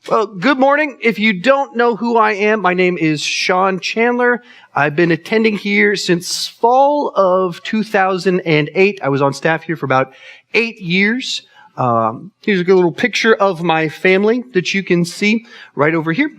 Well, good morning. If you don't know who I am, my name is Sean Chandler. I've been attending here since fall of 2008. I was on staff here for about 8 years. Here's a good little picture of my family that you can see right over here.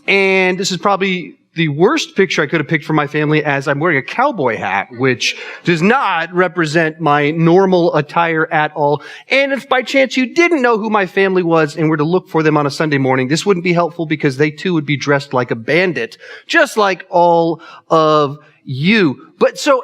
And this is probably the worst picture I could have picked for my family, as I'm wearing a cowboy hat, which does not represent my normal attire at all. And if by chance you didn't know who my family was and were to look for them on a Sunday morning, this wouldn't be helpful because they too would be dressed like a bandit, just like all of you. But so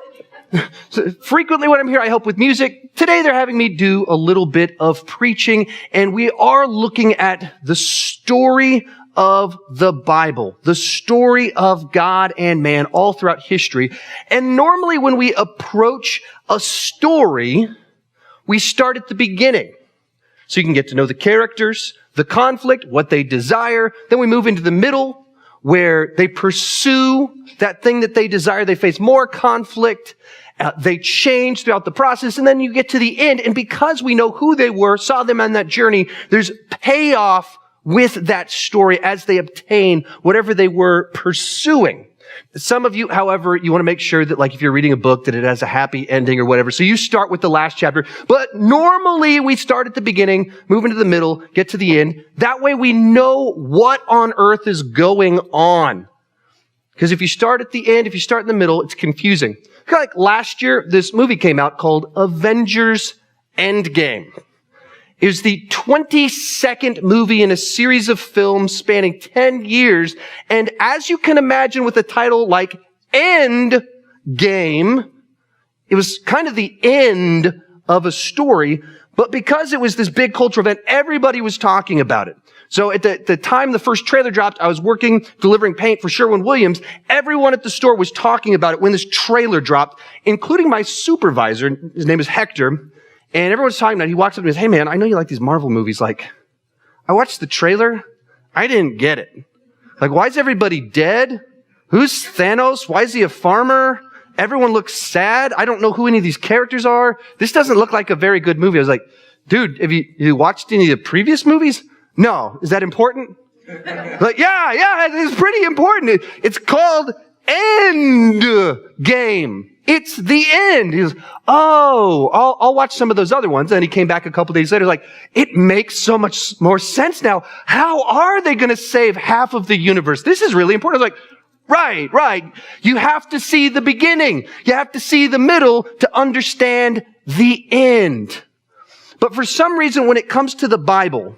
frequently when I'm here, I help with music. Today they're having me do a little bit of preaching, and we are looking at the story of the Bible, the story of God and man all throughout history. And normally when we approach a story, we start at the beginning. So you can get to know the characters, the conflict, what they desire. Then we move into the middle where they pursue that thing that they desire. They face more conflict. They change throughout the process. And then you get to the end. And because we know who they were, saw them on that journey, there's payoff with that story as they obtain whatever they were pursuing. Some of you, however, you want to make sure that, like, if you're reading a book, that it has a happy ending or whatever. So you start with the last chapter. But normally we start at the beginning, move into the middle, get to the end. That way we know what on earth is going on. Because if you start at the end, if you start in the middle, it's confusing. Kind of like last year, this movie came out called Avengers Endgame. It was the 22nd movie in a series of films spanning 10 years. And as you can imagine with a title like End Game, it was kind of the end of a story. But because it was this big cultural event, everybody was talking about it. So at the time the first trailer dropped, I was working, delivering paint for Sherwin-Williams. Everyone at the store was talking about it when this trailer dropped, including my supervisor. His name is Hector. And everyone's talking about it. He walks up and says, "Hey man, I know you like these Marvel movies. Like, I watched the trailer. I didn't get it. Like, why is everybody dead? Who's Thanos? Why is he a farmer? Everyone looks sad. I don't know who any of these characters are. This doesn't look like a very good movie." I was like, "Dude, have you watched any of the previous movies?" "No." "Is that important?" Like, yeah, it's pretty important. It's called End Game. It's the end. He goes, "Oh, I'll watch some of those other ones." And he came back a couple days later, like, "It makes so much more sense now. How are they going to save half of the universe? This is really important." I was like, right. You have to see the beginning. You have to see the middle to understand the end. But for some reason, when it comes to the Bible,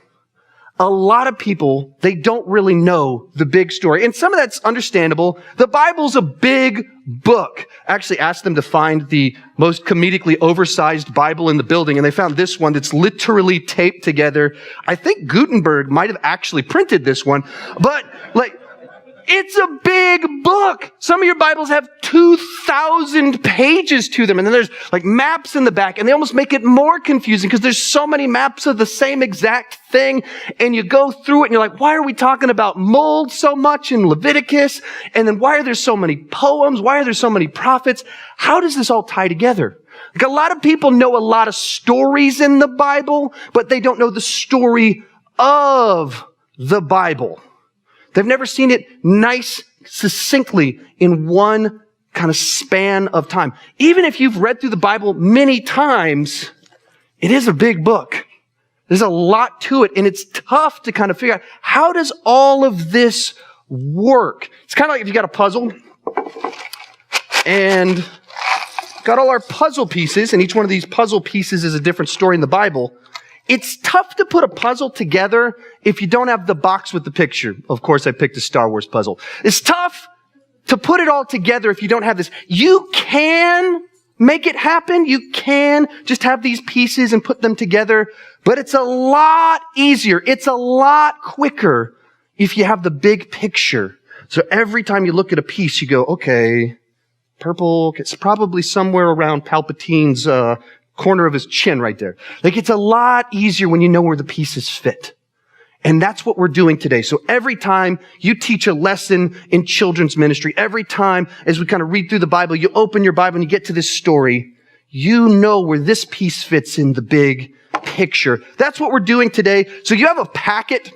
a lot of people, they don't really know the big story. And some of that's understandable. The Bible's a big book. I actually asked them to find the most comedically oversized Bible in the building, and they found this one that's literally taped together. I think Gutenberg might have actually printed this one, but it's a big book. Some of your Bibles have 2,000 pages to them. And then there's maps in the back, and they almost make it more confusing because there's so many maps of the same exact thing. And you go through it and you're like, why are we talking about mold so much in Leviticus? And then why are there so many poems? Why are there so many prophets? How does this all tie together? A lot of people know a lot of stories in the Bible, but they don't know the story of the Bible. They've never seen it nice, succinctly in one kind of span of time. Even if you've read through the Bible many times, it is a big book. There's a lot to it, and it's tough to kind of figure out, how does all of this work? It's kind of like if you got a puzzle, and got all our puzzle pieces, and each one of these puzzle pieces is a different story in the Bible. It's tough to put a puzzle together if you don't have the box with the picture. Of course, I picked a Star Wars puzzle. It's tough to put it all together if you don't have this. You can make it happen. You can just have these pieces and put them together, but it's a lot easier. It's a lot quicker if you have the big picture. So every time you look at a piece, you go, okay, purple, it's probably somewhere around Palpatine's corner of his chin right there. It's a lot easier when you know where the pieces fit. And that's what we're doing today. So every time you teach a lesson in children's ministry, every time as we kind of read through the Bible, you open your Bible and you get to this story, you know where this piece fits in the big picture. That's what we're doing today. So you have a packet.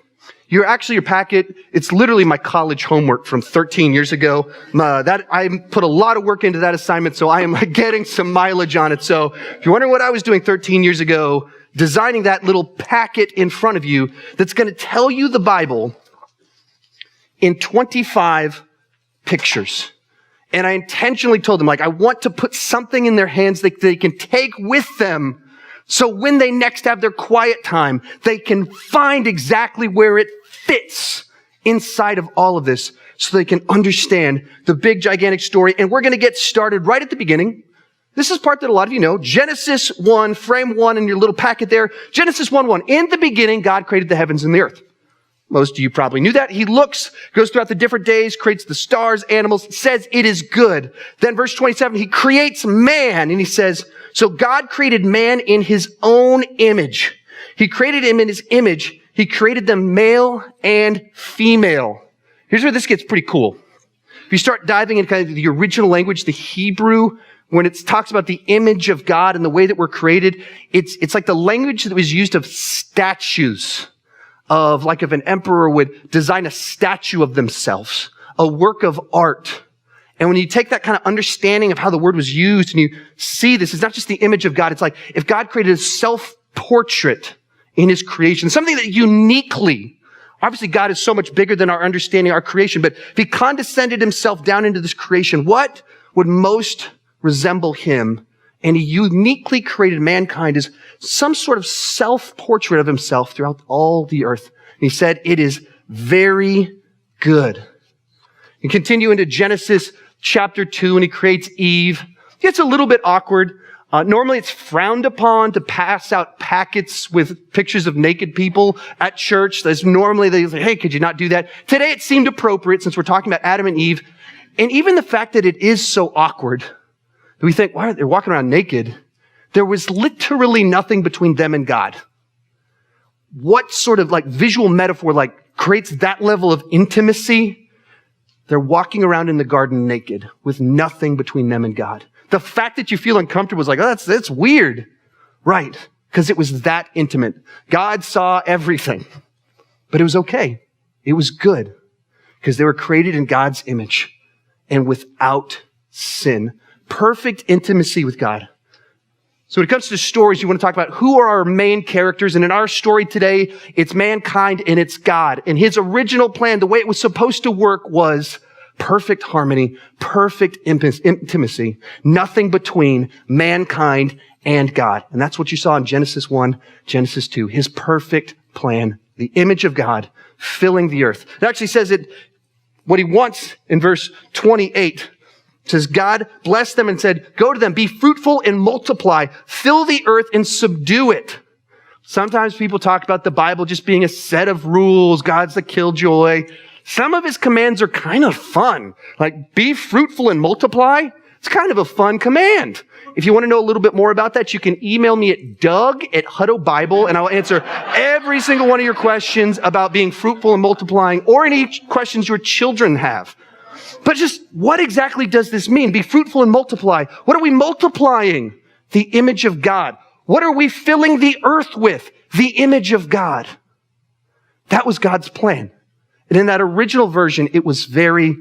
Your packet, it's literally my college homework from 13 years ago. I put a lot of work into that assignment, so I am getting some mileage on it. So if you're wondering what I was doing 13 years ago, designing that little packet in front of you that's going to tell you the Bible in 25 pictures. And I intentionally told them, I want to put something in their hands that they can take with them, so when they next have their quiet time, they can find exactly where it fits inside of all of this, so they can understand the big, gigantic story. And we're going to get started right at the beginning. This is part that a lot of you know. Genesis 1, frame 1 in your little packet there. Genesis 1:1. In the beginning, God created the heavens and the earth. Most of you probably knew that. He goes throughout the different days, creates the stars, animals, says it is good. Then verse 27, he creates man, and he says, so God created man in his own image. He created him in his image. He created them male and female. Here's where this gets pretty cool. If you start diving into kind of the original language, the Hebrew, when it talks about the image of God and the way that we're created, it's like the language that was used of statues. Of if an emperor would design a statue of themselves, a work of art. And when you take that kind of understanding of how the word was used and you see this, it's not just the image of God. It's like if God created a self-portrait in his creation, something that uniquely, obviously God is so much bigger than our understanding, our creation, but if he condescended himself down into this creation, what would most resemble him? And he uniquely created mankind as some sort of self-portrait of himself throughout all the earth. And he said, it is very good. And continue into Genesis chapter 2, and he creates Eve. It gets a little bit awkward. Normally it's frowned upon to pass out packets with pictures of naked people at church. There's normally they say, hey, could you not do that? Today it seemed appropriate since we're talking about Adam and Eve. And even the fact that it is so awkward, we think, why are they walking around naked? There was literally nothing between them and God. What sort of visual metaphor creates that level of intimacy? They're walking around in the garden naked with nothing between them and God. The fact that you feel uncomfortable is that's weird. Right. Because it was that intimate. God saw everything. But it was okay. It was good. Because they were created in God's image and without sin. Perfect intimacy with God. So when it comes to stories, you want to talk about who are our main characters. And in our story today, it's mankind and it's God. And his original plan, the way it was supposed to work, was perfect harmony, perfect intimacy, nothing between mankind and God. And that's what you saw in Genesis 1, Genesis 2, his perfect plan, the image of God filling the earth. It actually says it, what he wants in verse 28. It says, God blessed them and said, go to them, be fruitful and multiply, fill the earth and subdue it. Sometimes people talk about the Bible just being a set of rules. God's the killjoy. Some of his commands are kind of fun. Be fruitful and multiply. It's kind of a fun command. If you want to know a little bit more about that, you can email me at Doug@Hutto Bible, and I'll answer every single one of your questions about being fruitful and multiplying, or any questions your children have. But just what exactly does this mean? Be fruitful and multiply. What are we multiplying? The image of God. What are we filling the earth with? The image of God. That was God's plan. And in that original version, it was very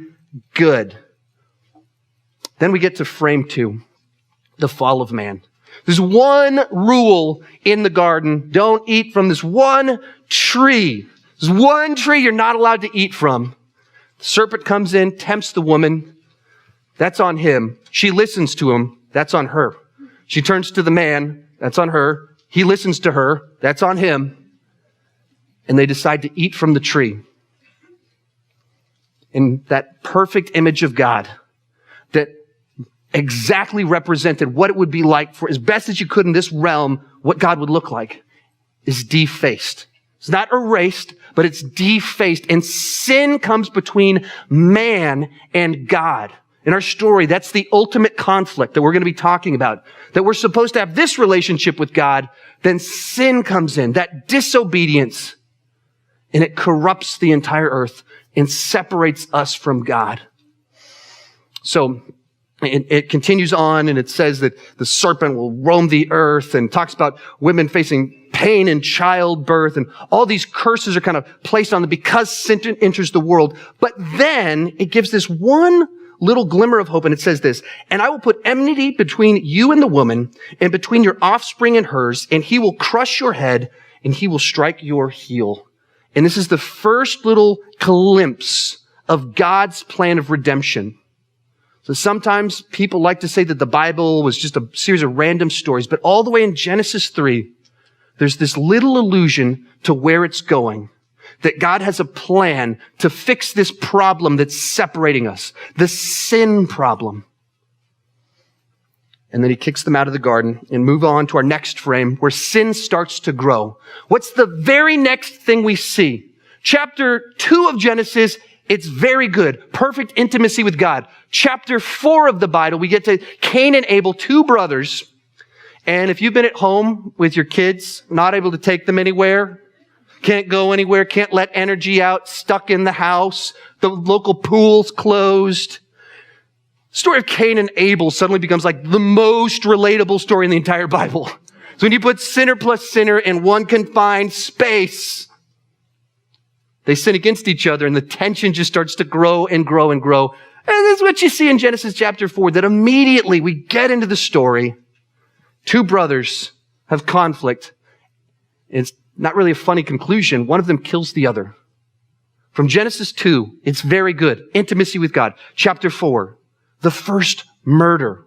good. Then we get to frame 2, the fall of man. There's one rule in the garden. Don't eat from this one tree. There's one tree you're not allowed to eat from. The serpent comes in, tempts the woman. That's on him. She listens to him. That's on her. She turns to the man. That's on her. He listens to her. That's on him. And they decide to eat from the tree. In that perfect image of God that exactly represented what it would be like, for as best as you could in this realm, what God would look like, is defaced. It's not erased, but it's defaced. And sin comes between man and God. In our story, that's the ultimate conflict that we're going to be talking about. That we're supposed to have this relationship with God, then sin comes in, that disobedience, and it corrupts the entire earth and separates us from God. So it continues on, and it says that the serpent will roam the earth, and talks about women facing pain and childbirth, and all these curses are kind of placed on them because sin enters the world. But then it gives this one little glimmer of hope, and it says this, and I will put enmity between you and the woman, and between your offspring and hers, and he will crush your head, and he will strike your heel. And this is the first little glimpse of God's plan of redemption. So sometimes people like to say that the Bible was just a series of random stories, but all the way in Genesis 3, there's this little allusion to where it's going. That God has a plan to fix this problem that's separating us, the sin problem. And then he kicks them out of the garden and move on to our next frame where sin starts to grow. What's the very next thing we see? Chapter 2 of Genesis, it's very good. Perfect intimacy with God. Chapter 4 of the Bible, we get to Cain and Abel, two brothers. And if you've been at home with your kids, not able to take them anywhere, can't go anywhere, can't let energy out, stuck in the house, the local pool's closed. The story of Cain and Abel suddenly becomes like the most relatable story in the entire Bible. So when you put sinner plus sinner in one confined space, they sin against each other and the tension just starts to grow and grow and grow. And this is what you see in Genesis chapter 4, that immediately we get into the story. Two brothers have conflict. It's not really a funny conclusion. One of them kills the other. From Genesis 2, it's very good. Intimacy with God. Chapter 4, the first murder.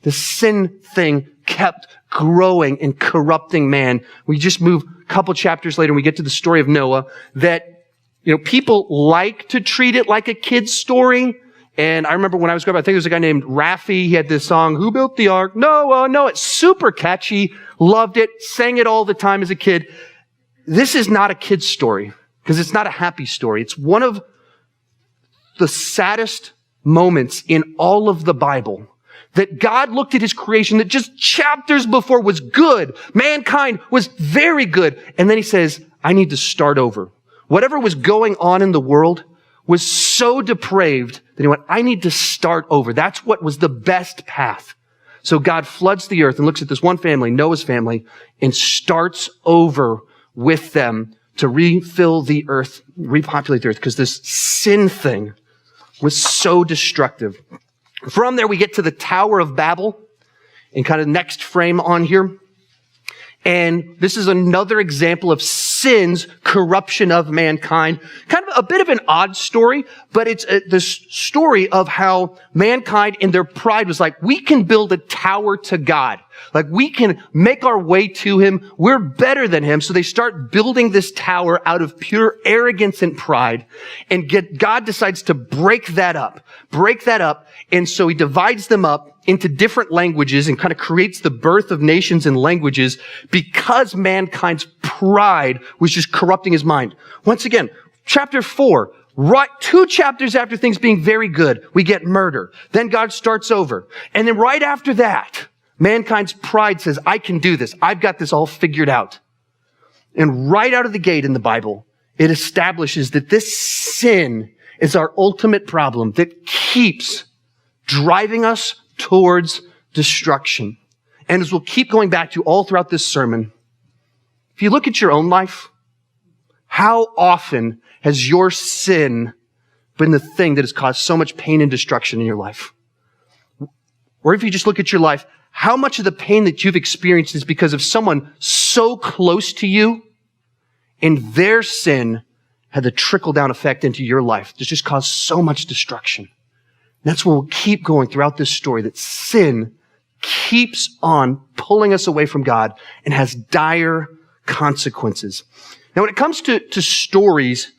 The sin thing kept growing and corrupting man. We just move a couple chapters later and we get to the story of Noah that, people like to treat it like a kid's story. And I remember when I was growing up, I think there was a guy named Raffi. He had this song, Who Built the Ark? Noah. No, it's super catchy. Loved it. Sang it all the time as a kid. This is not a kid's story because it's not a happy story. It's one of the saddest moments in all of the Bible that God looked at his creation that just chapters before was good. Mankind was very good. And then he says, I need to start over. Whatever was going on in the world was so depraved that he went, I need to start over. That's what was the best path. So God floods the earth and looks at this one family, Noah's family, and starts over with them to refill the earth, repopulate the earth, because this sin thing was so destructive. From there, we get to the Tower of Babel, and kind of next frame on here. And this is another example of sin's corruption of mankind. Kind of a bit of an odd story, but it's the story of how mankind in their pride was like, we can build a tower to God. Like we can make our way to him. We're better than him. So they start building this tower out of pure arrogance and pride. And God decides to break that up. And so he divides them up into different languages and kind of creates the birth of nations and languages because mankind's pride was just corrupting his mind. Once again, chapter 4, right 2 chapters after things being very good, we get murder. Then God starts over. And then right after that, mankind's pride says, I can do this. I've got this all figured out. And right out of the gate in the Bible, it establishes that this sin is our ultimate problem that keeps driving us towards destruction. And as we'll keep going back to all throughout this sermon, if you look at your own life, how often has your sin been the thing that has caused so much pain and destruction in your life? Or if you just look at your life, how much of the pain that you've experienced is because of someone so close to you and their sin had the trickle-down effect into your life that's just caused so much destruction. That's what we'll keep going throughout this story, that sin keeps on pulling us away from God and has dire consequences. Now, when it comes to stories,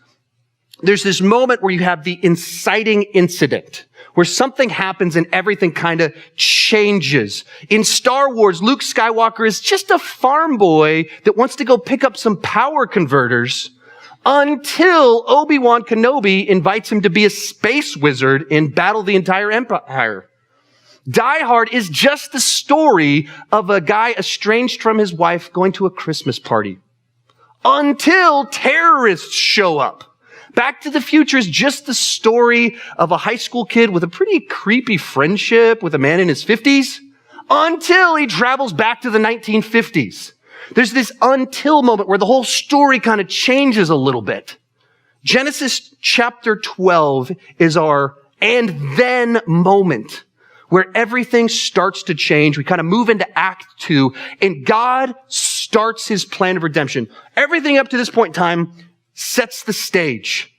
there's this moment where you have the inciting incident, where something happens and everything kind of changes. In Star Wars, Luke Skywalker is just a farm boy that wants to go pick up some power converters until Obi-Wan Kenobi invites him to be a space wizard and battle the entire empire. Die Hard is just the story of a guy estranged from his wife going to a Christmas party until terrorists show up. Back to the Future is just the story of a high school kid with a pretty creepy friendship with a man in his 50s until he travels back to the 1950s. There's this until moment where the whole story kind of changes a little bit. Genesis chapter 12 is our and then moment where everything starts to change. We kind of move into Act 2, and God starts his plan of redemption. Everything up to this point in time sets the stage.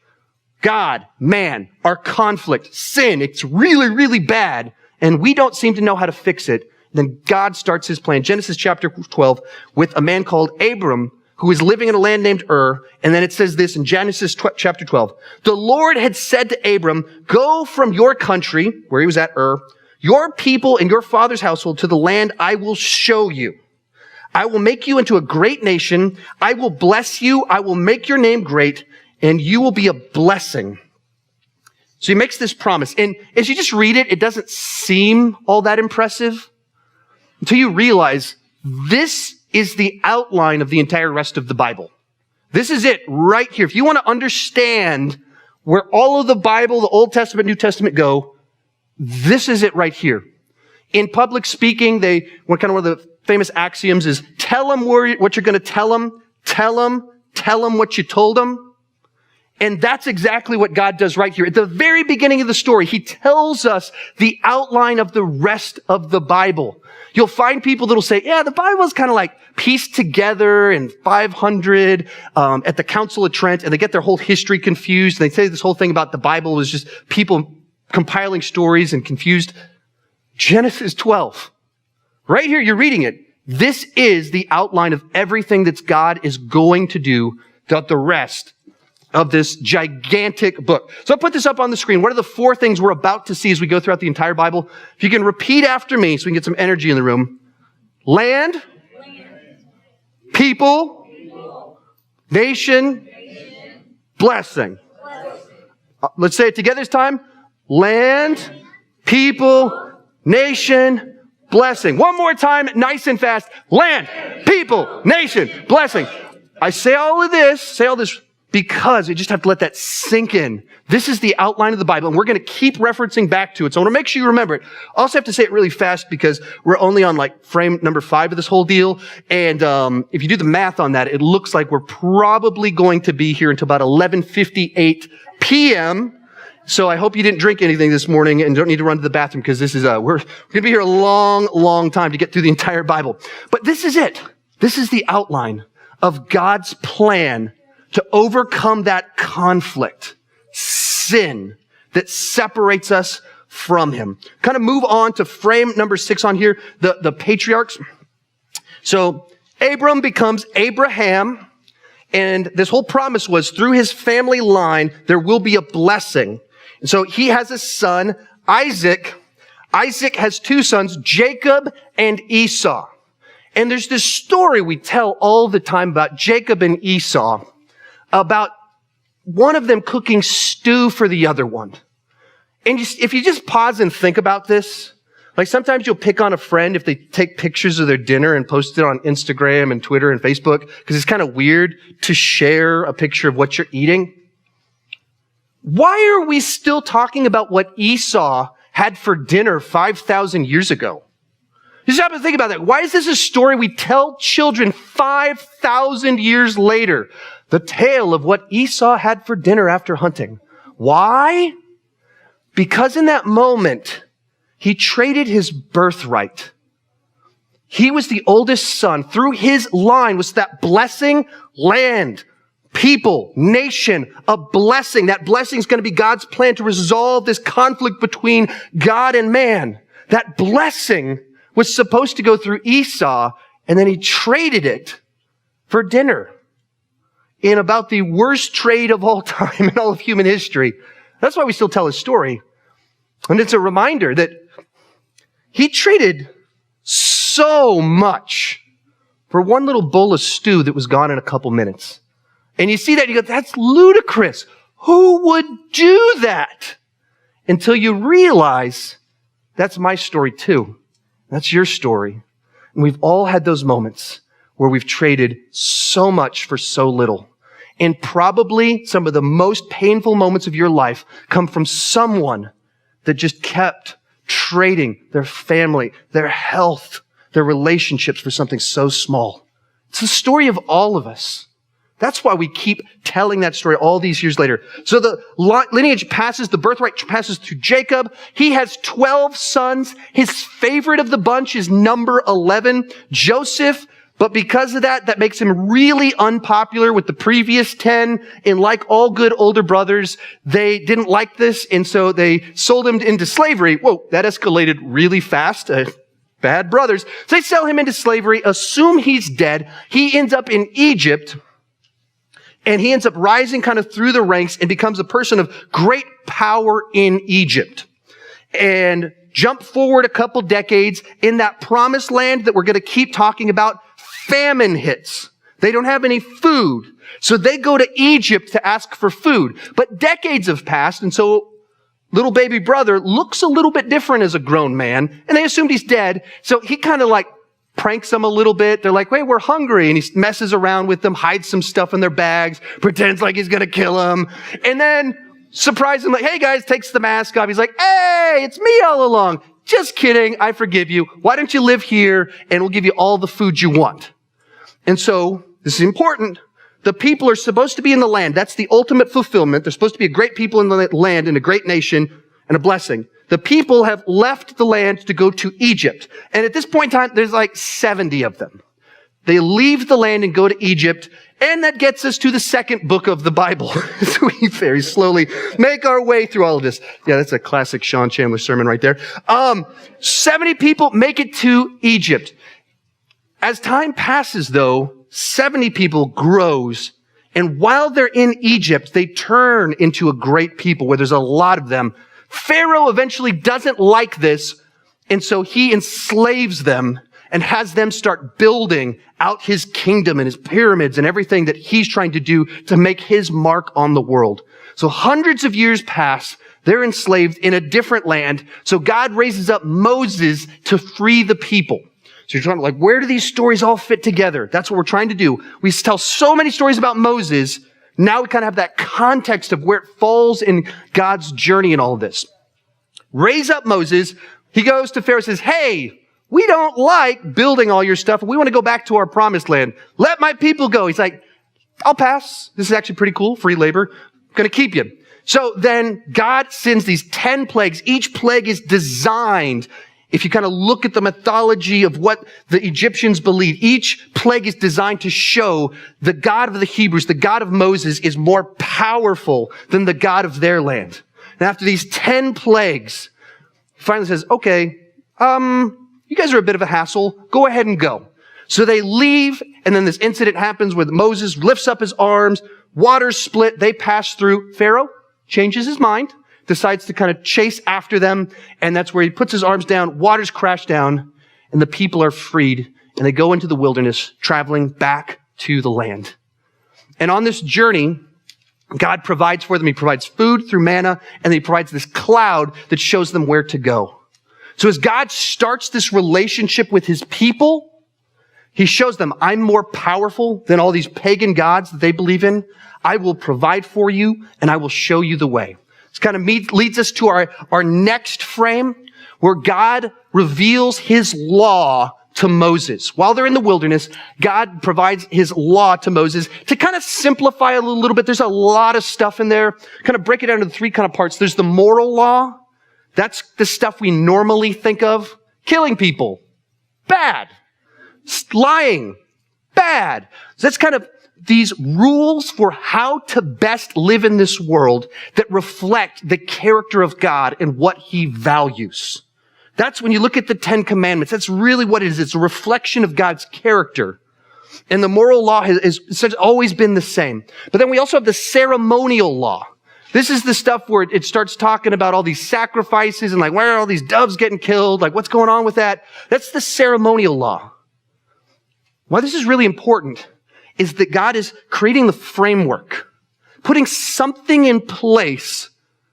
God, man, our conflict, sin, it's really, really bad, and we don't seem to know how to fix it. Then God starts his plan. Genesis chapter 12 with a man called Abram, who is living in a land named Ur. And then it says this in Genesis chapter 12. The Lord had said to Abram, go from your country, where he was at Ur, your people and your father's household to the land I will show you. I will make you into a great nation. I will bless you. I will make your name great, and you will be a blessing. So he makes this promise. And as you just read it, it doesn't seem all that impressive until you realize this is the outline of the entire rest of the Bible. This is it right here. If you want to understand where all of the Bible, the Old Testament, New Testament go, this is it right here. In public speaking, one of the famous axioms is tell them what you're going to tell them what you told them. And that's exactly what God does right here. At the very beginning of the story, he tells us the outline of the rest of the Bible. You'll find people that'll say, yeah, the Bible is kind of like pieced together in 500 at the Council of Trent, and they get their whole history confused. And they say this whole thing about the Bible was just people compiling stories and confused. Genesis 12. Right here, you're reading it. This is the outline of everything that God is going to do throughout the rest of this gigantic book. So I'll put this up on the screen. What are the 4 things we're about to see as we go throughout the entire Bible? If you can repeat after me so we can get some energy in the room. Land. People. Nation. Blessing. Let's say it together this time. Land. People. Nation. Blessing. One more time, nice and fast. Land. People. Nation. Blessing. I say all this because you just have to let that sink in. This is the outline of the Bible, and we're going to keep referencing back to it. So I want to make sure you remember it. I also have to say it really fast because we're only on frame number 5 of this whole deal. And if you do the math on that, it looks like we're probably going to be here until about 11:58 p.m. So I hope you didn't drink anything this morning and don't need to run to the bathroom because this is we're going to be here a long, long time to get through the entire Bible. But this is it. This is the outline of God's plan to overcome that conflict, sin that separates us from him. Kind of move on to frame number 6 on here, the patriarchs. So Abram becomes Abraham, and this whole promise was through his family line, there will be a blessing. And so he has a son, Isaac. Isaac has 2 sons, Jacob and Esau. And there's this story we tell all the time about Jacob and Esau, about one of them cooking stew for the other one. And if you just pause and think about this, like sometimes you'll pick on a friend if they take pictures of their dinner and post it on Instagram and Twitter and Facebook, because it's kind of weird to share a picture of what you're eating. Why are we still talking about what Esau had for dinner 5,000 years ago? You just have to think about that. Why is this a story we tell children 5,000 years later? The tale of what Esau had for dinner after hunting. Why? Because in that moment, he traded his birthright. He was the oldest son. Through his line was that blessing, land, people, nation, a blessing. That blessing is going to be God's plan to resolve this conflict between God and man. That blessing was supposed to go through Esau, and then he traded it for dinner in about the worst trade of all time in all of human history. That's why we still tell his story. And it's a reminder that he traded so much for one little bowl of stew that was gone in a couple minutes. And you see that, and you go, that's ludicrous. Who would do that? Until you realize that's my story too. That's your story. And we've all had those moments where we've traded so much for so little. And probably some of the most painful moments of your life come from someone that just kept trading their family, their health, their relationships for something so small. It's the story of all of us. That's why we keep telling that story all these years later. So the lineage passes, the birthright passes through Jacob. He has 12 sons. His favorite of the bunch is number 11, Joseph. But because of that, that makes him really unpopular with the previous 10. And like all good older brothers, they didn't like this. And so they sold him into slavery. Whoa, that escalated really fast. Bad brothers. So they sell him into slavery, assume he's dead. He ends up in Egypt. And he ends up rising kind of through the ranks and becomes a person of great power in Egypt. And jump forward a couple decades, in that promised land that we're going to keep talking about, famine hits. They don't have any food. So they go to Egypt to ask for food. But decades have passed, and so little baby brother looks a little bit different as a grown man, and they assumed he's dead. So he kind of like pranks them a little bit. They're like, wait, we're hungry. And he messes around with them, hides some stuff in their bags, pretends like he's going to kill them. And then surprisingly, hey guys, takes the mask off. He's like, hey, it's me all along. Just kidding. I forgive you. Why don't you live here and we'll give you all the food you want? And so this is important. The people are supposed to be in the land. That's the ultimate fulfillment. They're supposed to be a great people in the land and a great nation and a blessing. The people have left the land to go to Egypt. And at this point in time, there's like 70 of them. They leave the land and go to Egypt. And that gets us to the second book of the Bible. So we very slowly make our way through all of this. Yeah, that's a classic Sean Chandler sermon right there. 70 people make it to Egypt. As time passes, though, 70 people grows. And while they're in Egypt, they turn into a great people where there's a lot of them. Pharaoh eventually doesn't like this, and so he enslaves them and has them start building out his kingdom and his pyramids and everything that he's trying to do to make his mark on the world. So hundreds of years pass. They're enslaved in a different land. So God raises up Moses to free the people. So you're trying to where do these stories all fit together? That's what we're trying to do. We tell so many stories about Moses. Now we kind of have that context of where it falls in God's journey in all of this. Raise up Moses. He goes to Pharaoh and says, hey, we don't like building all your stuff. We want to go back to our promised land. Let my people go. He's like, I'll pass. This is actually pretty cool. Free labor. I'm going to keep you. So then God sends these 10 plagues. Each plague is designed. If you kind of look at the mythology of what the Egyptians believe, each plague is designed to show the God of the Hebrews, the God of Moses, is more powerful than the God of their land. And after these 10 plagues, he finally says, okay, you guys are a bit of a hassle. Go ahead and go. So they leave, and then this incident happens where Moses lifts up his arms, waters split, they pass through. Pharaoh changes his mind, decides to kind of chase after them, and that's where he puts his arms down, waters crash down, and the people are freed, and they go into the wilderness, traveling back to the land. And on this journey, God provides for them. He provides food through manna, and he provides this cloud that shows them where to go. So as God starts this relationship with his people, he shows them, I'm more powerful than all these pagan gods that they believe in. I will provide for you, and I will show you the way. This kind of leads us to our next frame, where God reveals his law to Moses. While they're in the wilderness, God provides his law to Moses to kind of simplify a little bit. There's a lot of stuff in there. Kind of break it down into 3 kind of parts. There's the moral law. That's the stuff we normally think of. Killing people. Bad. Lying. Bad. So that's kind of these rules for how to best live in this world that reflect the character of God and what he values. That's when you look at the 10 Commandments. That's really what it is. It's a reflection of God's character. And the moral law has always been the same. But then we also have the ceremonial law. This is the stuff where it starts talking about all these sacrifices and where are all these doves getting killed? What's going on with that? That's the ceremonial law. Why this is really important is that God is creating the framework, putting something in place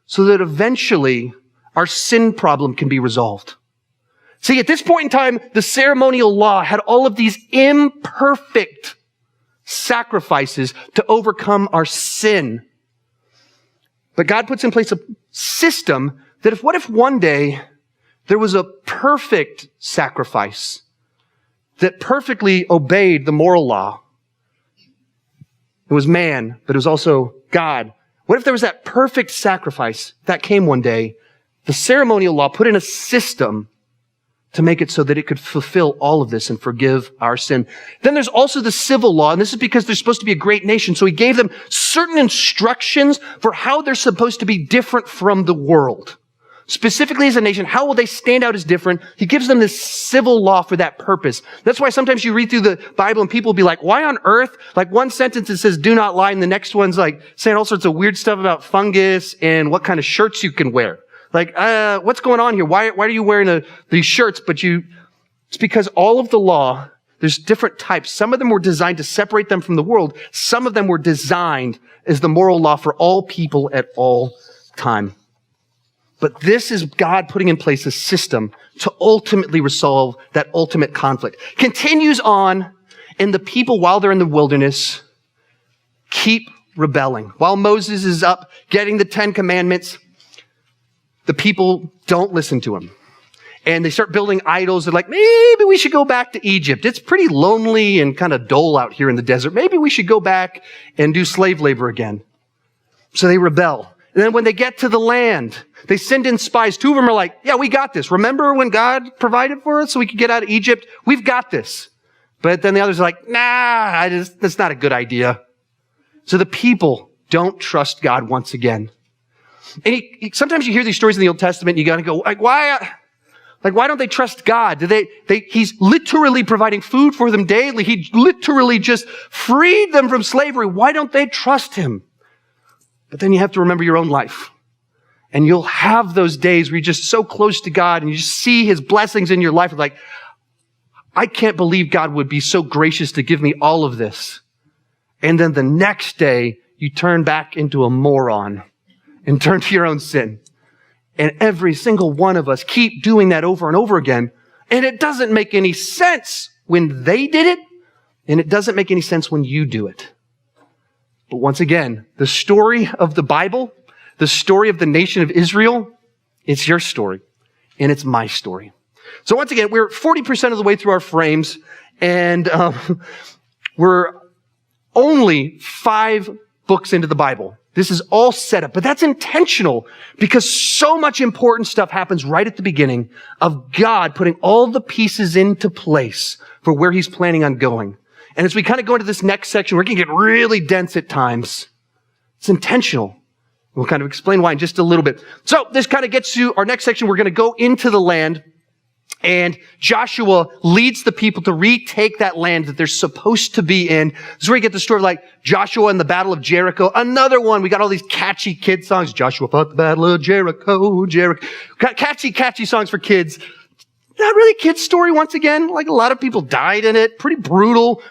so that eventually our sin problem can be resolved. See, at this point in time, the ceremonial law had all of these imperfect sacrifices to overcome our sin. But God puts in place a system that what if one day there was a perfect sacrifice? that perfectly obeyed the moral law. It was man, but it was also God. What if there was that perfect sacrifice that came one day? The ceremonial law put in a system to make it so that it could fulfill all of this and forgive our sin. Then there's also the civil law, and this is because they're supposed to be a great nation. So he gave them certain instructions for how they're supposed to be different from the world. Specifically as a nation, how will they stand out as different? He gives them this civil law for that purpose. That's why sometimes you read through the Bible and people will be like, why on earth? Like one sentence it says, do not lie, and the next one's like saying all sorts of weird stuff about fungus and what kind of shirts you can wear. Like, what's going on here? Why are you wearing these shirts? It's because all of the law, there's different types. Some of them were designed to separate them from the world. Some of them were designed as the moral law for all people at all time. But this is God putting in place a system to ultimately resolve that ultimate conflict. Continues on, and the people, while they're in the wilderness, keep rebelling. While Moses is up getting the 10 Commandments, the people don't listen to him. And they start building idols. They're like, maybe we should go back to Egypt. It's pretty lonely and kind of dull out here in the desert. Maybe we should go back and do slave labor again. So they rebel. And then when they get to the land, they send in spies. 2 of them are like, yeah, we got this. Remember when God provided for us so we could get out of Egypt? We've got this. But then the others are like, nah, that's not a good idea. So the people don't trust God once again. And sometimes you hear these stories in the Old Testament and you got to go, why don't they trust God? He's literally providing food for them daily. He literally just freed them from slavery. Why don't they trust him? But then you have to remember your own life. And you'll have those days where you're just so close to God and you just see his blessings in your life. Like, I can't believe God would be so gracious to give me all of this. And then the next day, you turn back into a moron and turn to your own sin. And every single one of us keep doing that over and over again. And it doesn't make any sense when they did it. And it doesn't make any sense when you do it. But once again, the story of the Bible, the story of the nation of Israel, it's your story. And it's my story. So once again, we're 40% of the way through our frames. And we're only 5 books into the Bible. This is all set up, but that's intentional because so much important stuff happens right at the beginning of God putting all the pieces into place for where he's planning on going. And as we kind of go into this next section, we're going to get really dense at times. It's intentional. We'll kind of explain why in just a little bit. So this kind of gets to our next section. We're going to go into the land. And Joshua leads the people to retake that land that they're supposed to be in. This is where you get the story of like Joshua and the Battle of Jericho. Another one. We got all these catchy kid songs. Joshua fought the Battle of Jericho, Jericho. Catchy songs for kids. Not really a kid's story once again. Like a lot of people died in it. Pretty brutal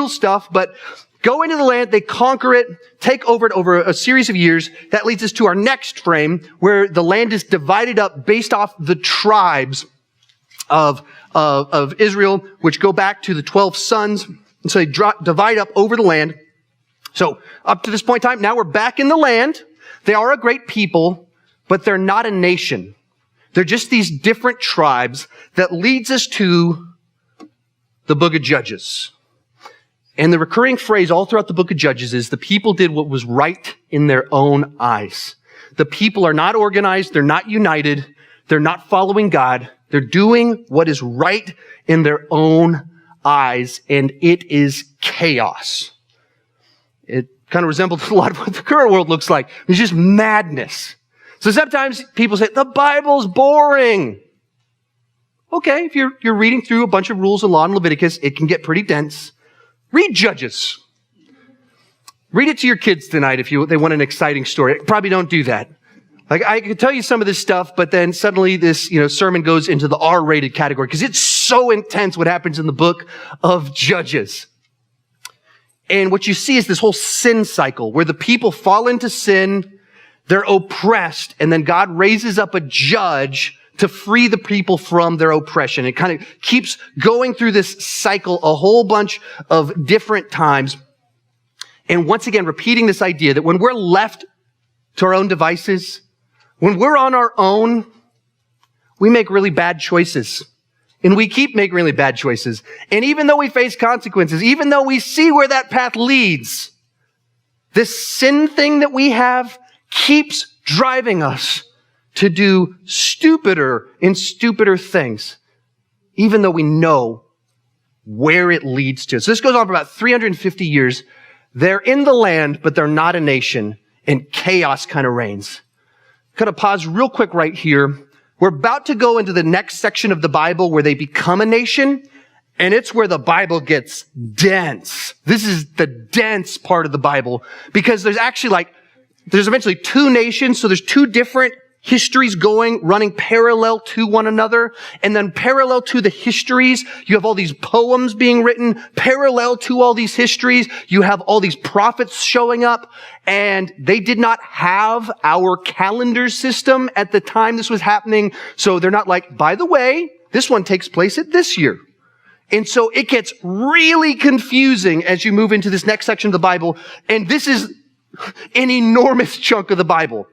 stuff. But go into the land. They conquer it, take over it over a series of years. That leads us to our next frame where the land is divided up based off the tribes of Israel, which go back to the 12 sons. And so they divide up over the land. So up to this point in time, now we're back in the land. They are a great people, but they're not a nation. They're just these different tribes that leads us to the book of Judges. And the recurring phrase all throughout the book of Judges is the people did what was right in their own eyes. The people are not organized. They're not united. They're not following God. They're doing what is right in their own eyes, and it is chaos. It kind of resembles a lot of what the current world looks like. It's just madness. So sometimes people say, the Bible's boring. Okay, if you're reading through a bunch of rules and law in Leviticus, it can get pretty dense. Read Judges. Read it to your kids tonight if they want an exciting story. Probably don't do that. Like, I could tell you some of this stuff, but then suddenly this, sermon goes into the R-rated category because it's so intense what happens in the book of Judges. And what you see is this whole sin cycle where the people fall into sin, they're oppressed, and then God raises up a judge to free the people from their oppression. It kind of keeps going through this cycle a whole bunch of different times. And once again, repeating this idea that when we're left to our own devices, when we're on our own, we make really bad choices. And we keep making really bad choices. And even though we face consequences, even though we see where that path leads, this sin thing that we have keeps driving us to do stupider and stupider things, even though we know where it leads to. So this goes on for about 350 years. They're in the land, but they're not a nation, and chaos kind of reigns. Kind of pause real quick right here. We're about to go into the next section of the Bible where they become a nation, and it's where the Bible gets dense. This is the dense part of the Bible, because there's eventually two nations, so there's two different histories running parallel to one another. And then parallel to the histories, you have all these poems being written. Parallel to all these histories, you have all these prophets showing up. And they did not have our calendar system at the time this was happening. So they're not like, by the way, this one takes place at this year. And so it gets really confusing as you move into this next section of the Bible. And this is an enormous chunk of the Bible,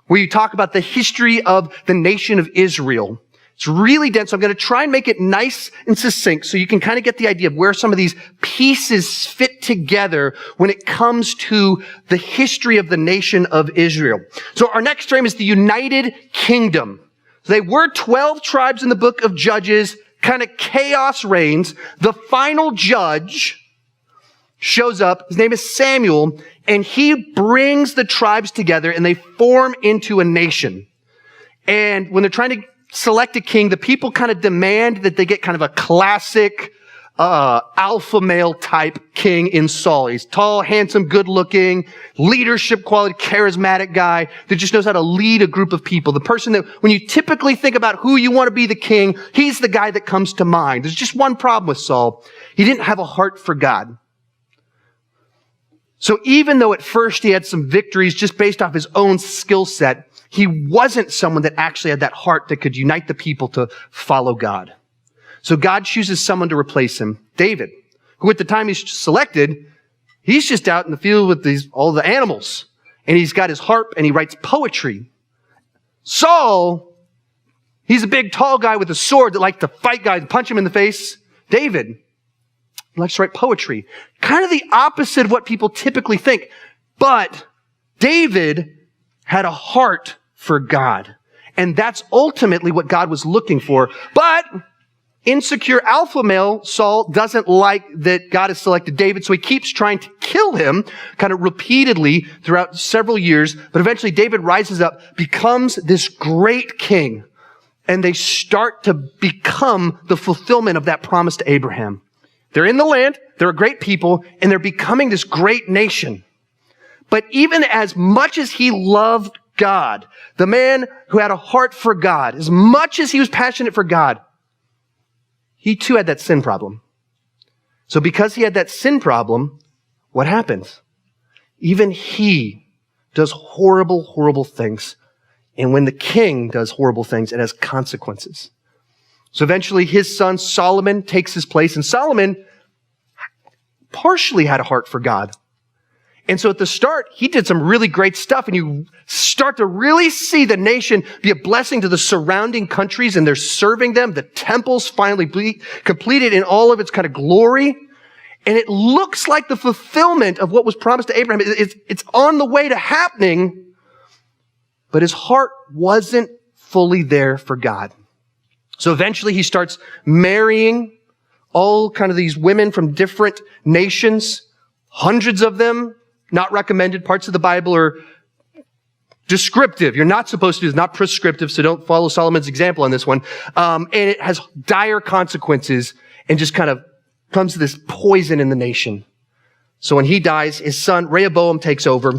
where you talk about the history of the nation of Israel. It's really dense. So I'm going to try and make it nice and succinct so you can kind of get the idea of where some of these pieces fit together when it comes to the history of the nation of Israel. So our next frame is the United Kingdom. So they were 12 tribes in the book of Judges. Kind of chaos reigns. The final judge shows up. His name is Samuel, and he brings the tribes together and they form into a nation. And when they're trying to select a king, the people kind of demand that they get kind of a classic alpha male type king in Saul. He's tall, handsome, good looking, leadership quality, charismatic guy that just knows how to lead a group of people. The person that when you typically think about who you want to be the king, he's the guy that comes to mind. There's just one problem with Saul. He didn't have a heart for God. So even though at first he had some victories just based off his own skill set, he wasn't someone that actually had that heart that could unite the people to follow God. So God chooses someone to replace him, David, who at the time he's selected, he's just out in the field with all the animals. And he's got his harp and he writes poetry. Saul, he's a big tall guy with a sword that likes to fight guys and punch him in the face. David, he likes to write poetry. Kind of the opposite of what people typically think. But David had a heart for God. And that's ultimately what God was looking for. But insecure alpha male Saul doesn't like that God has selected David, so he keeps trying to kill him kind of repeatedly throughout several years. But eventually David rises up, becomes this great king, and they start to become the fulfillment of that promise to Abraham. They're in the land, they're a great people, and they're becoming this great nation. But even as much as he loved God, the man who had a heart for God, as much as he was passionate for God, he too had that sin problem. So because he had that sin problem, what happens? Even he does horrible, horrible things. And when the king does horrible things, it has consequences. So eventually his son Solomon takes his place, and Solomon partially had a heart for God. And so at the start, he did some really great stuff, and you start to really see the nation be a blessing to the surrounding countries, and they're serving them. The temple's finally completed in all of its kind of glory. And it looks like the fulfillment of what was promised to Abraham. It's on the way to happening, but his heart wasn't fully there for God. So eventually he starts marrying all kind of these women from different nations, hundreds of them. Not recommended. Parts of the Bible are descriptive. You're not supposed to do this, not prescriptive, so don't follow Solomon's example on this one. And it has dire consequences and just kind of comes to this poison in the nation. So when he dies, his son Rehoboam takes over,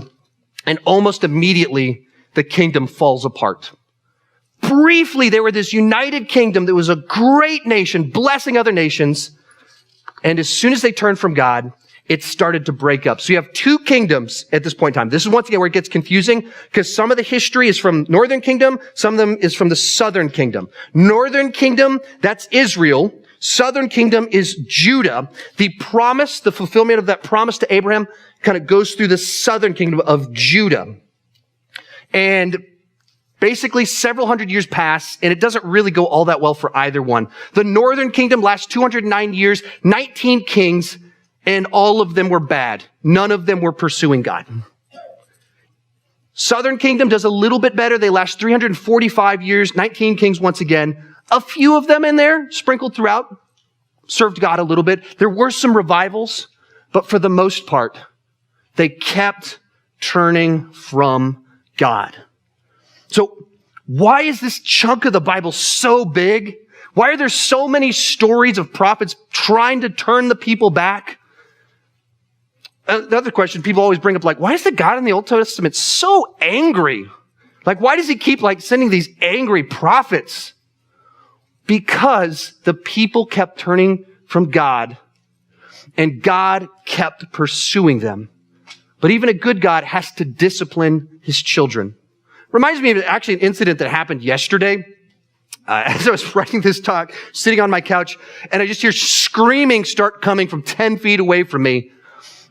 and almost immediately the kingdom falls apart. Briefly, they were this united kingdom that was a great nation, blessing other nations. And as soon as they turned from God, it started to break up. So you have two kingdoms at this point in time. This is once again where it gets confusing, because some of the history is from Northern Kingdom, some of them is from the Southern Kingdom. Northern Kingdom, that's Israel. Southern Kingdom is Judah. The promise, the fulfillment of that promise to Abraham kind of goes through the Southern Kingdom of Judah. And Basically, several hundred years pass, and it doesn't really go all that well for either one. The northern kingdom lasts 209 years, 19 kings, and all of them were bad. None of them were pursuing God. Southern kingdom does a little bit better. They last 345 years, 19 kings once again. A few of them in there, sprinkled throughout, served God a little bit. There were some revivals, but for the most part, they kept turning from God. So why is this chunk of the Bible so big? Why are there so many stories of prophets trying to turn the people back? Another question people always bring up, like, why is the God in the Old Testament so angry? Like, why does he keep sending these angry prophets? Because the people kept turning from God, and God kept pursuing them. But even a good God has to discipline his children. Reminds me of actually an incident that happened yesterday. As I was writing this talk, sitting on my couch, and I just hear screaming start coming from 10 feet away from me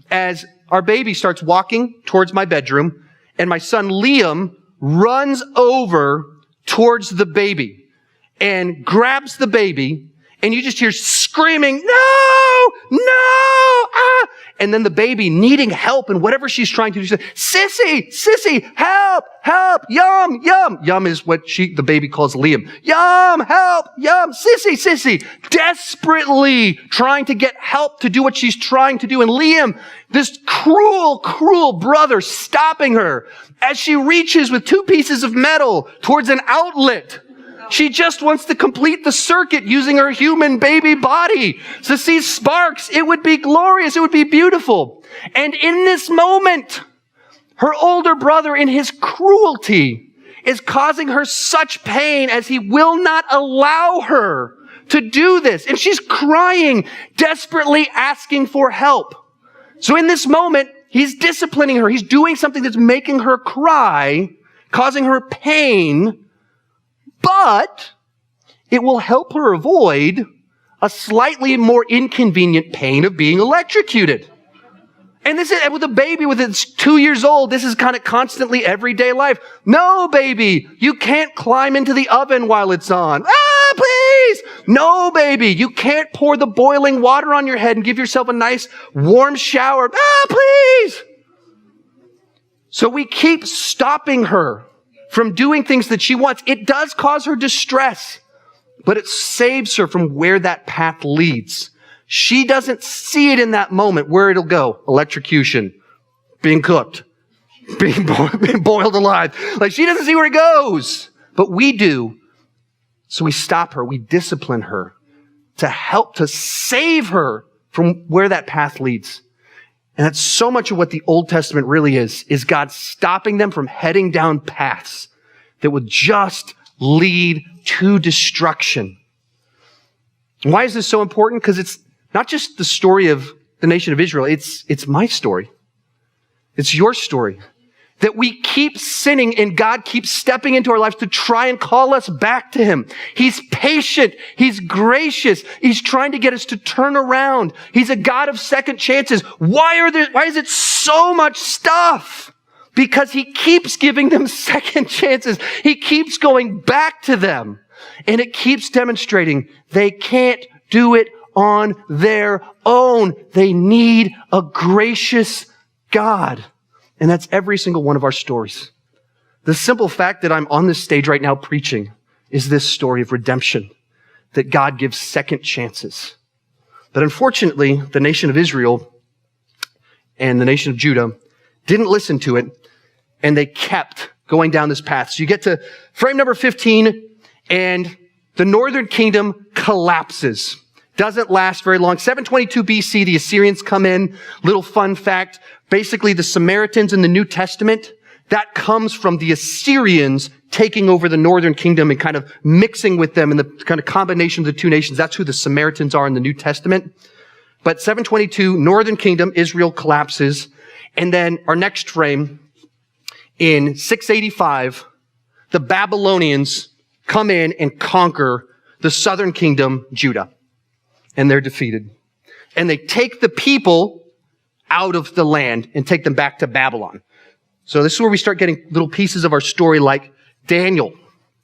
as our baby starts walking towards my bedroom, and my son Liam runs over towards the baby and grabs the baby, and you just hear screaming, no, ah! And then the baby needing help and whatever she's trying to do, she says, sissy, help, yum. Yum is what the baby calls Liam. Yum, help, yum, sissy, desperately trying to get help to do what she's trying to do. And Liam, this cruel brother, stopping her as she reaches with 2 pieces of metal towards an outlet. She just wants to complete the circuit using her human baby body to see sparks. It would be glorious. It would be beautiful. And in this moment, her older brother, in his cruelty, is causing her such pain as he will not allow her to do this. And she's crying, desperately asking for help. So in this moment, he's disciplining her. He's doing something that's making her cry, causing her pain, but it will help her avoid a slightly more inconvenient pain of being electrocuted. And this is with a baby with its 2 years old. This is kind of constantly everyday life. No, baby, you can't climb into the oven while it's on. Ah, please. No, baby, you can't pour the boiling water on your head and give yourself a nice warm shower. Ah, please. So we keep stopping her from doing things that she wants. It does cause her distress, but it saves her from where that path leads. She doesn't see it in that moment where it'll go. Electrocution, being cooked, being boiled alive. She doesn't see where it goes, but we do. So we stop her. We discipline her to help to save her from where that path leads. And that's so much of what the Old Testament really is God stopping them from heading down paths that would just lead to destruction. Why is this so important? Because it's not just the story of the nation of Israel. It's my story. It's your story. That we keep sinning and God keeps stepping into our lives to try and call us back to him. He's patient. He's gracious. He's trying to get us to turn around. He's a God of second chances. Why is it so much stuff? Because he keeps giving them second chances. He keeps going back to them. And it keeps demonstrating they can't do it on their own. They need a gracious God. And that's every single one of our stories. The simple fact that I'm on this stage right now preaching is this story of redemption, that God gives second chances. But unfortunately, the nation of Israel and the nation of Judah didn't listen to it, and they kept going down this path. So you get to frame number 15, and the northern kingdom collapses. Doesn't last very long. 722 BC, the Assyrians come in. Little fun fact, basically the Samaritans in the New Testament, that comes from the Assyrians taking over the northern kingdom and kind of mixing with them in the kind of combination of the two nations. That's who the Samaritans are in the New Testament. But 722, northern kingdom, Israel collapses. And then our next frame, in 685, the Babylonians come in and conquer the southern kingdom, Judah. And they're defeated. And they take the people out of the land and take them back to Babylon. So this is where we start getting little pieces of our story like Daniel,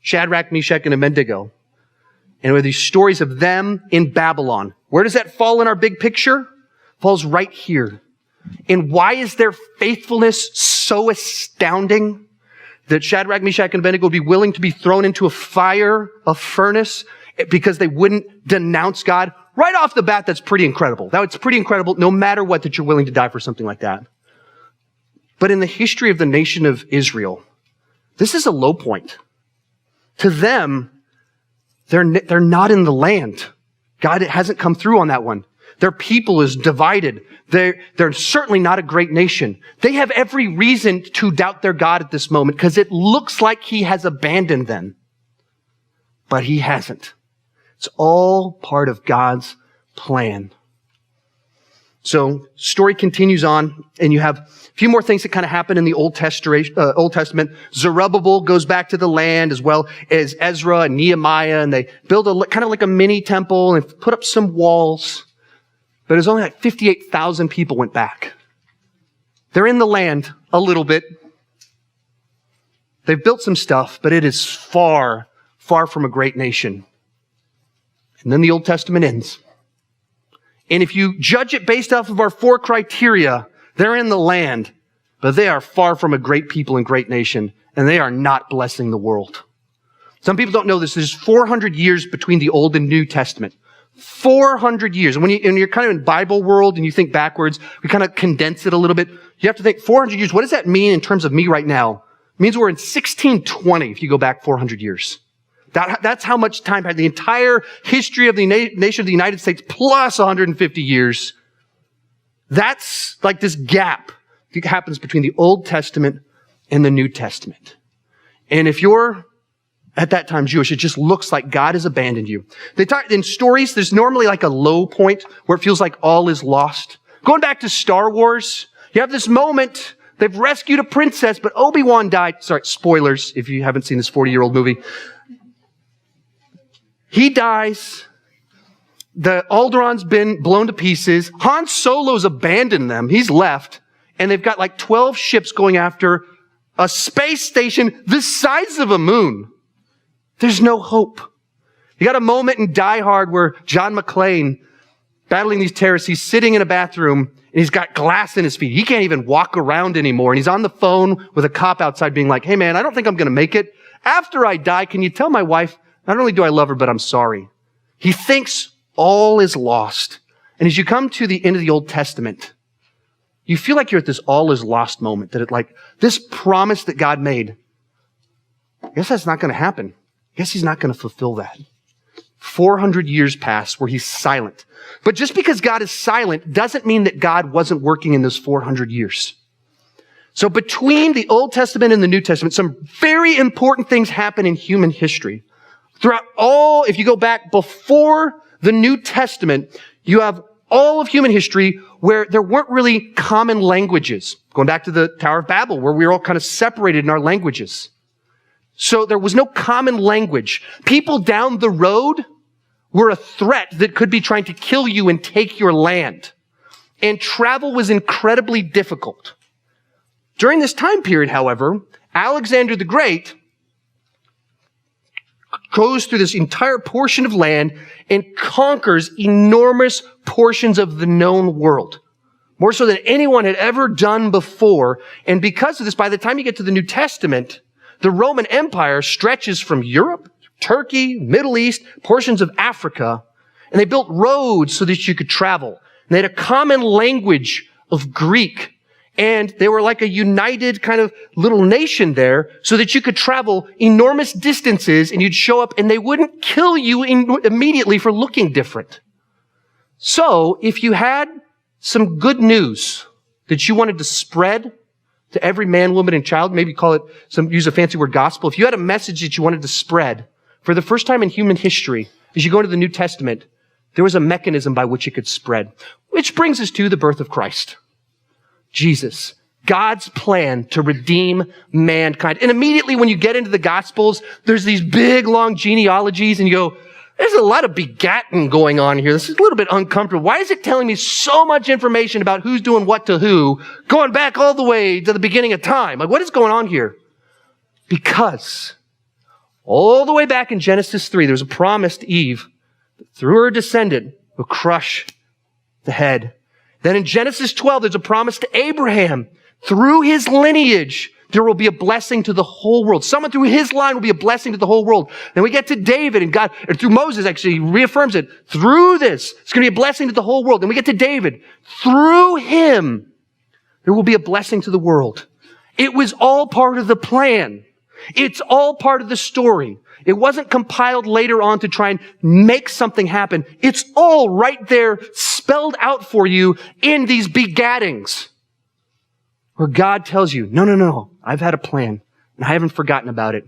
Shadrach, Meshach, and Abednego. And we have these stories of them in Babylon. Where does that fall in our big picture? It falls right here. And why is their faithfulness so astounding that Shadrach, Meshach, and Abednego would be willing to be thrown into a furnace, because they wouldn't denounce God? Right off the bat, that's pretty incredible. It's pretty incredible, no matter what, that you're willing to die for something like that. But in the history of the nation of Israel, this is a low point. To them, they're not in the land. God hasn't come through on that one. Their people is divided. They're certainly not a great nation. They have every reason to doubt their God at this moment, because it looks like he has abandoned them. But he hasn't. It's all part of God's plan. So, story continues on, and you have a few more things that kind of happen in the Old Testament. Zerubbabel goes back to the land, as well as Ezra and Nehemiah, and they build kind of like a mini temple and put up some walls. But it was only like 58,000 people went back. They're in the land a little bit. They've built some stuff, but it is far, far from a great nation. And then the Old Testament ends. And if you judge it based off of our 4 criteria, they're in the land, but they are far from a great people and great nation, and they are not blessing the world. Some people don't know this. There's 400 years between the Old and New Testament. 400 years. And when you're kind of in Bible world and you think backwards, we kind of condense it a little bit. You have to think 400 years. What does that mean in terms of me right now? It means we're in 1620 if you go back 400 years. That's how much time had the entire history of the nation of the United States plus 150 years. That's like this gap that happens between the Old Testament and the New Testament. And if you're at that time Jewish, it just looks like God has abandoned you. They talk in stories, there's normally like a low point where it feels like all is lost. Going back to Star Wars, you have this moment, they've rescued a princess, but Obi-Wan died. Sorry, spoilers if you haven't seen this 40-year-old movie. He dies. The Alderaan's been blown to pieces. Han Solo's abandoned them. He's left. And they've got like 12 ships going after a space station the size of a moon. There's no hope. You got a moment in Die Hard where John McClane, battling these terrorists, he's sitting in a bathroom and he's got glass in his feet. He can't even walk around anymore. And he's on the phone with a cop outside being like, "Hey man, I don't think I'm going to make it. After I die, can you tell my wife, not only do I love her, but I'm sorry." He thinks all is lost. And as you come to the end of the Old Testament, you feel like you're at this all is lost moment, that this promise that God made, I guess that's not going to happen. I guess he's not going to fulfill that. 400 years pass where he's silent. But just because God is silent doesn't mean that God wasn't working in those 400 years. So between the Old Testament and the New Testament, some very important things happen in human history. Throughout all, if you go back before the New Testament, you have all of human history where there weren't really common languages. Going back to the Tower of Babel, where we were all kind of separated in our languages. So there was no common language. People down the road were a threat that could be trying to kill you and take your land. And travel was incredibly difficult. During this time period, however, Alexander the Great goes through this entire portion of land and conquers enormous portions of the known world. More so than anyone had ever done before. And because of this, by the time you get to the New Testament, the Roman Empire stretches from Europe, Turkey, Middle East, portions of Africa, and they built roads so that you could travel. And they had a common language of Greek. And they were like a united kind of little nation there so that you could travel enormous distances and you'd show up and they wouldn't kill you immediately for looking different. So if you had some good news that you wanted to spread to every man, woman, and child, maybe use a fancy word, gospel. If you had a message that you wanted to spread, for the first time in human history, as you go into the New Testament, there was a mechanism by which it could spread. Which brings us to the birth of Christ. Jesus, God's plan to redeem mankind. And immediately when you get into the Gospels, there's these big, long genealogies, and you go, there's a lot of begatting going on here. This is a little bit uncomfortable. Why is it telling me so much information about who's doing what to who, going back all the way to the beginning of time? Like, what is going on here? Because All the way back in Genesis 3, there's a promise to Eve that through her descendant will crush the head. Then in Genesis 12, there's a promise to Abraham. Through his lineage, there will be a blessing to the whole world. Someone through his line will be a blessing to the whole world. Then we get to David, and God, or through Moses actually, reaffirms it. Through this, it's going to be a blessing to the whole world. Then we get to David. Through him, there will be a blessing to the world. It was all part of the plan. It's all part of the story. It wasn't compiled later on to try and make something happen. It's all right there spelled out for you in these begattings where God tells you, no, I've had a plan and I haven't forgotten about it.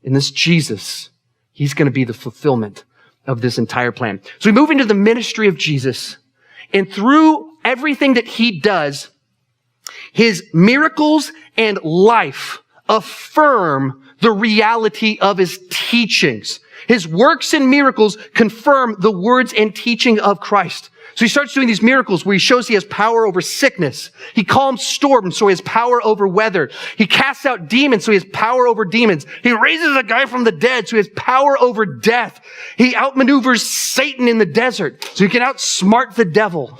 And this Jesus, he's going to be the fulfillment of this entire plan. So we move into the ministry of Jesus, and through everything that he does, his miracles and life affirm the reality of his teachings. His works and miracles confirm the words and teaching of Christ. So he starts doing these miracles where he shows he has power over sickness. He calms storms, so he has power over weather. He casts out demons, so he has power over demons. He raises a guy from the dead, so he has power over death. He outmaneuvers Satan in the desert, so he can outsmart the devil.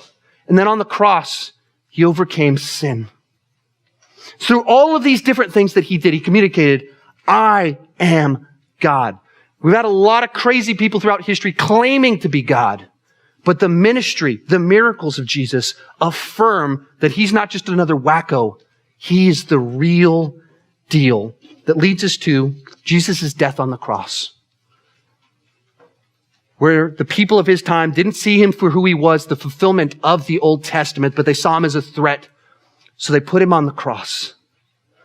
And then on the cross, he overcame sin. Through all of these different things that he did, he communicated, I am God. We've had a lot of crazy people throughout history claiming to be God. But the ministry, the miracles of Jesus affirm that he's not just another wacko. He's the real deal that leads us to Jesus' death on the cross, where the people of his time didn't see him for who he was, the fulfillment of the Old Testament, but they saw him as a threat. So they put him on the cross.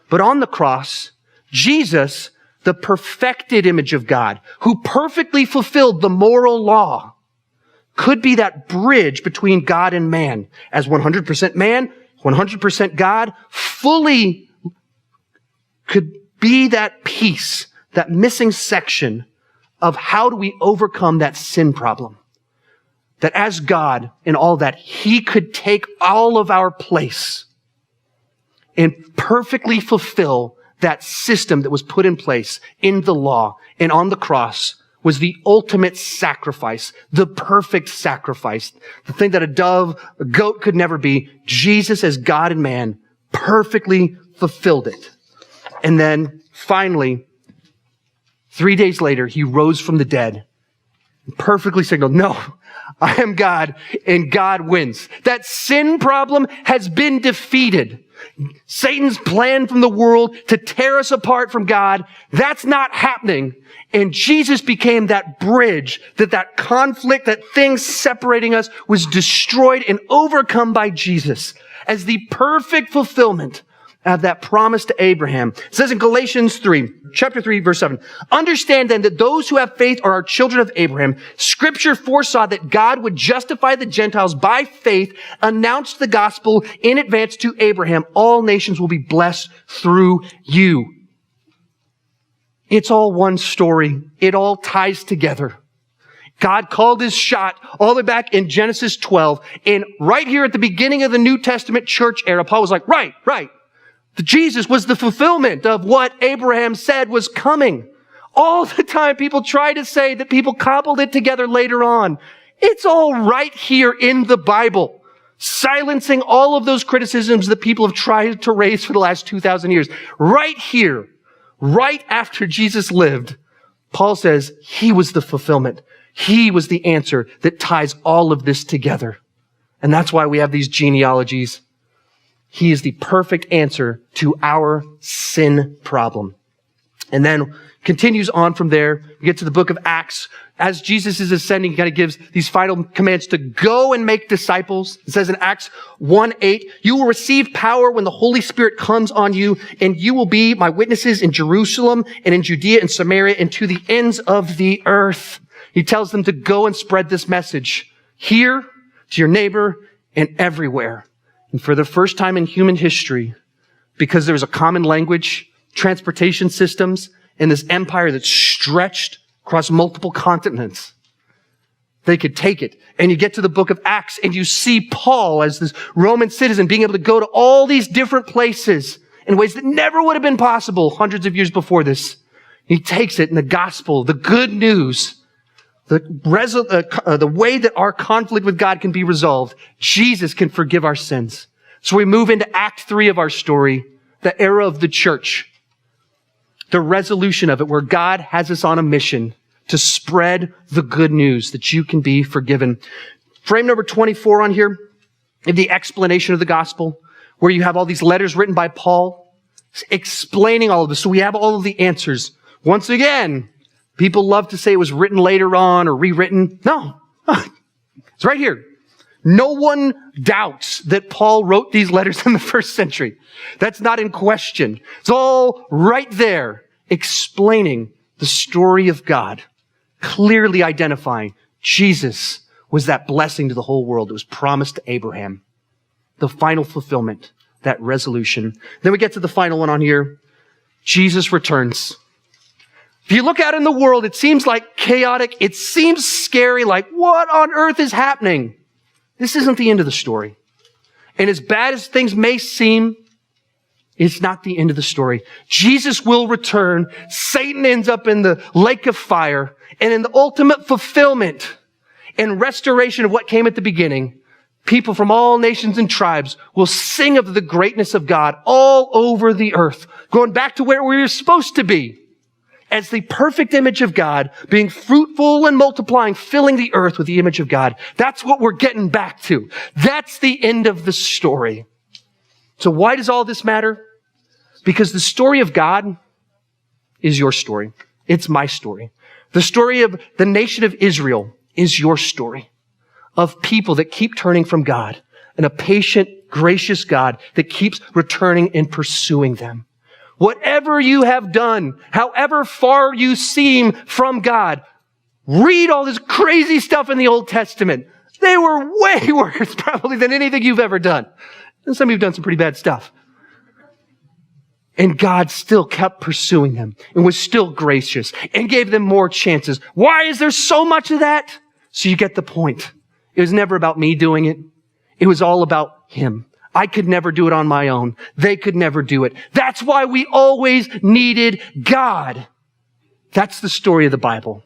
But on the cross, Jesus, the perfected image of God, who perfectly fulfilled the moral law, could be that bridge between God and man. As 100% man, 100% God, fully could be that piece, that missing section of how do we overcome that sin problem. That as God in all that, he could take all of our place and perfectly fulfill that system that was put in place in the law and on the cross was the ultimate sacrifice, the perfect sacrifice, the thing that a dove, a goat could never be. Jesus as God and man perfectly fulfilled it. And then finally, 3 days later, he rose from the dead and perfectly signaled, no, I am God and God wins. That sin problem has been defeated. Satan's plan from the world to tear us apart from God, that's not happening. And Jesus became that bridge, that conflict, that thing separating us was destroyed and overcome by Jesus as the perfect fulfillment of that promise to Abraham. It says in Galatians 3, chapter 3, verse 7, understand then that those who have faith are our children of Abraham. Scripture foresaw that God would justify the Gentiles by faith, announced the gospel in advance to Abraham. All nations will be blessed through you. It's all one story. It all ties together. God called his shot all the way back in Genesis 12. And right here at the beginning of the New Testament church era, Paul was like, right. Jesus was the fulfillment of what Abraham said was coming. All the time people try to say that people cobbled it together later on. It's all right here in the Bible, silencing all of those criticisms that people have tried to raise for the last 2,000 years. Right here, right after Jesus lived, Paul says he was the fulfillment. He was the answer that ties all of this together. And that's why we have these genealogies. He is the perfect answer to our sin problem. And then continues on from there. We get to the book of Acts. As Jesus is ascending, he kind of gives these final commands to go and make disciples. It says in Acts 1:8, you will receive power when the Holy Spirit comes on you, and you will be my witnesses in Jerusalem and in Judea and Samaria and to the ends of the earth. He tells them to go and spread this message here, to your neighbor, and everywhere. And for the first time in human history, because there's a common language, transportation systems, and this empire that's stretched across multiple continents, they could take it. And you get to the book of Acts and you see Paul as this Roman citizen being able to go to all these different places in ways that never would have been possible hundreds of years before this. He takes it in the gospel, the good news, the way that our conflict with God can be resolved. Jesus can forgive our sins. So we move into Act 3 of our story, the era of the church, the resolution of it, where God has us on a mission to spread the good news that you can be forgiven. Frame number 24 on here, the explanation of the gospel, where you have all these letters written by Paul explaining all of this. So we have all of the answers. Once again, people love to say it was written later on or rewritten. No, it's right here. No one doubts that Paul wrote these letters in the first century. That's not in question. It's all right there, explaining the story of God, clearly identifying Jesus was that blessing to the whole world that was promised to Abraham. The final fulfillment, that resolution. Then we get to the final one on here. Jesus returns. If you look out in the world, it seems like chaotic. It seems scary, like what on earth is happening? This isn't the end of the story. And as bad as things may seem, it's not the end of the story. Jesus will return. Satan ends up in the lake of fire. And in the ultimate fulfillment and restoration of what came at the beginning, people from all nations and tribes will sing of the greatness of God all over the earth, going back to where we were supposed to be as the perfect image of God, being fruitful and multiplying, filling the earth with the image of God. That's what we're getting back to. That's the end of the story. So why does all this matter? Because the story of God is your story. It's my story. The story of the nation of Israel is your story, of people that keep turning from God and a patient, gracious God that keeps returning and pursuing them. Whatever you have done, however far you seem from God, read all this crazy stuff in the Old Testament. They were way worse probably than anything you've ever done. And some of you have done some pretty bad stuff. And God still kept pursuing them and was still gracious and gave them more chances. Why is there so much of that? So you get the point. It was never about me doing it. It was all about Him. I could never do it on my own. They could never do it. That's why we always needed God. That's the story of the Bible.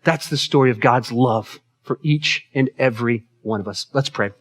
That's the story of God's love for each and every one of us. Let's pray.